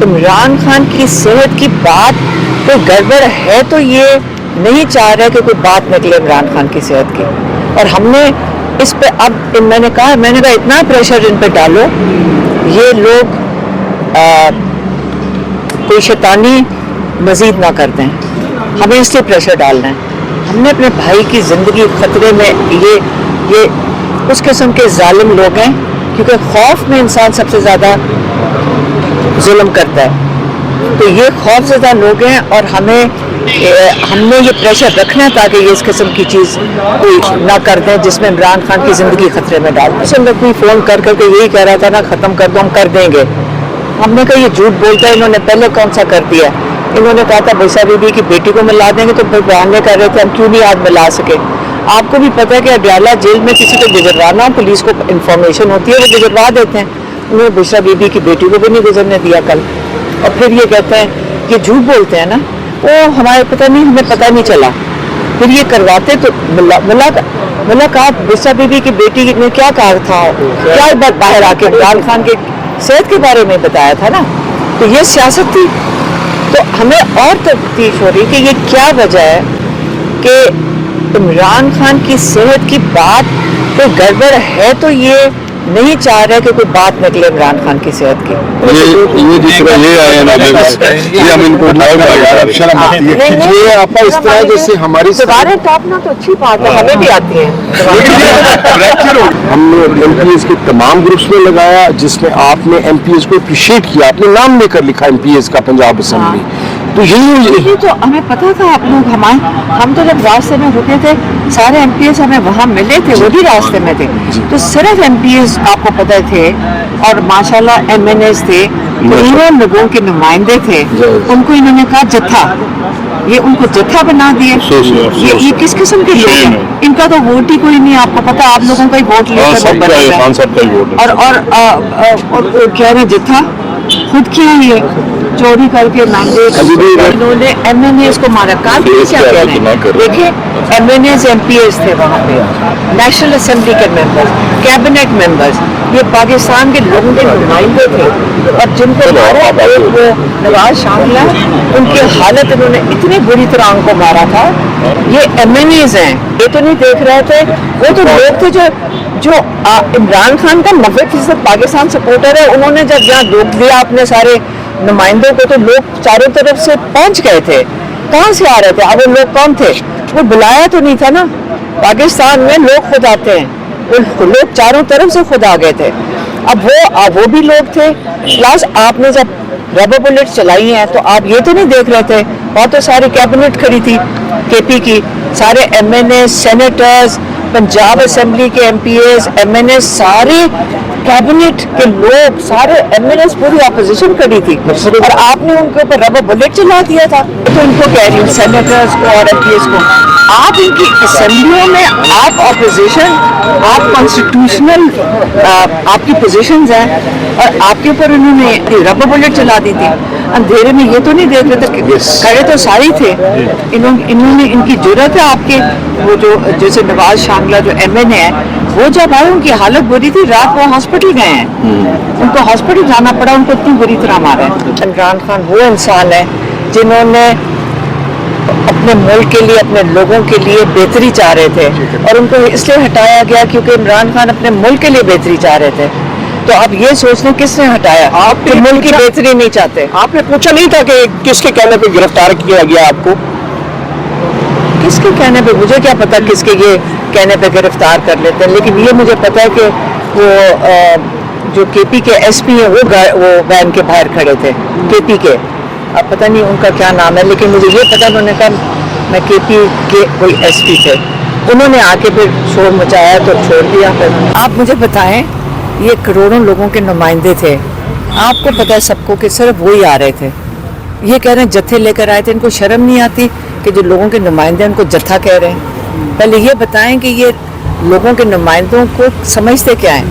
عمران خان کی صحت کی بات کوئی گڑبڑ ہے تو یہ نہیں چاہ رہا کہ کوئی بات نکلے عمران خان کی صحت کی. اور ہم نے اس پہ اب میں نے کہا اتنا پریشر ان پہ ڈالو یہ لوگ کوئی شیطانی مزید نہ کر دیں. ہمیں اس لیے پریشر ڈالنا ہے. ہم نے اپنے بھائی کی زندگی خطرے میں یہ اس قسم کے ظالم لوگ ہیں کیونکہ خوف میں انسان سب سے زیادہ ظلم کرتا ہے. تو یہ خوف زدہ لوگ ہیں اور ہم نے یہ پریشر رکھنا ہے تاکہ یہ اس قسم کی چیز کوئی نہ کر دیں جس میں عمران خان کی زندگی خطرے میں ڈال. اصل میں کوئی فون کر کے یہی کہہ رہا تھا نا ختم کر دو ہم کر دیں گے. ہم نے کہا یہ جھوٹ بولتا ہے. انہوں نے پہلے کون سا کر دیا. انہوں نے کہا تھا بھیسا بی بی کی بیٹی کو ملا دیں گے تو پھر بہانے کر رہے تھے ہم کیوں نہیں آج ملا سکے. آپ کو بھی پتہ ہے کہ اڈیالہ جیل میں کسی کو گزروانا ہو پولیس کو انفارمیشن ہوتی ہے وہ گزروا دیتے ہیں. انہوں نے بھیسا بی بی کی بیٹی کو بھی نہیں گزرنے دیا کل. اور پھر یہ کہتے ہیں یہ جھوٹ بولتے ہیں نا وہ ہمارے پتہ نہیں ہمیں پتہ نہیں چلا. پھر یہ کرواتے تو ملاقات بھیسا بی بی کی بیٹی نے کیا کہا تھا کیا بات باہر آ کے عمران خان کے صحت کے بارے میں بتایا تھا نا. تو یہ سیاست تھی. تو ہمیں اور تفتیش ہو رہی کہ یہ کیا وجہ ہے کہ عمران خان کی صحت کی بات کوئی گڑبڑ ہے تو یہ نہیں چاہ رہا کہ کوئی بات نکلے عمران خان کی صحت کی. اس طرح جیسے ہماری دوبارہ ٹاپنا تو اچھی بات ہے ہمیں بھی آتی ہے. ہم نے ایم پی ایس کے تمام گروپس میں لگایا جس میں آپ نے ایم پی ایس کو اپریشیٹ کیا. آپ نے نام لے کر لکھا ایم پی ایس کا پنجاب اسمبلی. تو یہی تو ہمیں پتا تھا آپ لوگ ہم تو جب راستے میں رکے تھے سارے ایم پی ایس ہمیں وہاں ملے تھے وہ بھی راستے میں تھے. تو صرف ایم پی ایس آپ کو پتہ تھے اور ماشاءاللہ ایم این ایس تھے کروڑوں لوگوں کے نمائندے تھے. ان کو انہوں نے کہا جتھا یہ ان کو جتھا بنا دیا. یہ کس قسم کے لوگ ہیں. ان کا تو ووٹ ہی کوئی نہیں. آپ کو پتا آپ لوگوں کا ہی ووٹ لے کر اور کہہ رہے جتھا خود کیا یہ چوری کر کے انہوں نے ایم این ایس کو مارا. کیا کہہ رہے ہیں دیکھیں MNAs MPs تھے وہاں پہ نیشنل اسمبلی کے ممبر کیبنٹ ممبرز یہ پاکستان کے لوگوں کے نمائندے تھے. اور جن کو مارا وہ نواز شانگلہ ان کی حالت انہوں نے اتنی بری طرح ان کو مارا تھا. یہ ایم این ایز ہیں یہ تو نہیں دیکھ رہے تھے. وہ تو لوگ تھے جو عمران خان کا 90% پاکستان سپورٹر ہے. انہوں نے جب یہاں روک دیا اپنے سارے نمائندوں کو تو لوگ چاروں طرف سے پہنچ گئے تھے. کہاں سے آ رہے تھے. اب وہ لوگ کون تھے. وہ بلایا تو نہیں تھا نا. پاکستان میں لوگ خود آتے ہیں. لوگ چاروں طرف سے خود آ گئے تھے. اب وہ بھی لوگ تھے پلس آپ نے جب ربر بلٹ چلائی ہیں تو آپ یہ تو نہیں دیکھ رہے تھے. وہاں تو ساری کیبنٹ کھڑی تھی کے پی کی سارے MNA senators Punjab assembly کے MPAs MNAs سارے کیبنٹ کے لوگ سارے ایم این ایس پوری اپوزیشن کھڑی تھی اور آپ نے ان کے اوپر ربر بلٹ چلا دیا تھا. تو ان کو کہہ رہی ہوں سینیٹرز کو اور ایم پی ایس کو آپ ان کی اسمبلیوں میں آپ اپوزیشن آپ کانسٹیٹیوشنل آپ کی پوزیشنز ہیں اور آپ کے اوپر انہوں نے ربر بلٹ چلا دی تھی. اندھیرے میں یہ تو نہیں دیکھ رہے تھے کھڑے تو سارے تھے. انہوں نے ان کی جرأت ہے آپ کے وہ جو جیسے نواز شانگلہ جو ایم این اے ہے وہ جب آئے ان کی حالت بری تھی رات وہ ہاسپٹل گئے ہیں. ان کو ہاسپٹل جانا پڑا ان کو اتنی بری طرح مارا ہے. عمران خان وہ انسان ہے جنہوں نے اپنے ملک کے لیے اپنے لوگوں کے لیے بہتری چاہ رہے تھے اور ان کو اس لیے ہٹایا گیا کیونکہ عمران خان اپنے ملک کے لیے بہتری چاہ رہے تھے. تو اب یہ سوچ لیں کس نے ہٹایا. آپ کے ملک کی بہتری نہیں چاہتے. آپ نے پوچھا نہیں تھا کہ کس کے کہنے پہ گرفتار کیا گیا آپ کو. کس کے کہنے پہ مجھے کیا پتا کس کے یہ کہنے پہ گرفتار کر لیتے ہیں. لیکن یہ مجھے پتا ہے کہ وہ جو کے پی کے ایس پی ہیں وہ وین کے باہر کھڑے تھے کے پی کے. اب پتہ نہیں ان کا کیا نام ہے لیکن مجھے یہ پتا انہوں نے کہا میں کے پی کے کوئی ایس پی تھے. انہوں نے آ کے پھر شور مچایا تو چھوڑ دیا. آپ مجھے بتائیں یہ کروڑوں لوگوں کے نمائندے تھے. آپ کو پتا ہے سب کو کہ صرف وہی آ رہے تھے. یہ کہہ رہے ہیں جتھے لے کر آئے تھے. ان کو شرم نہیں آتی کہ جو لوگوں کے نمائندے ان کو جتھا کہہ رہے ہیں. پہلے یہ بتائیں کہ یہ لوگوں کے نمائندوں کو سمجھتے کیا ہیں.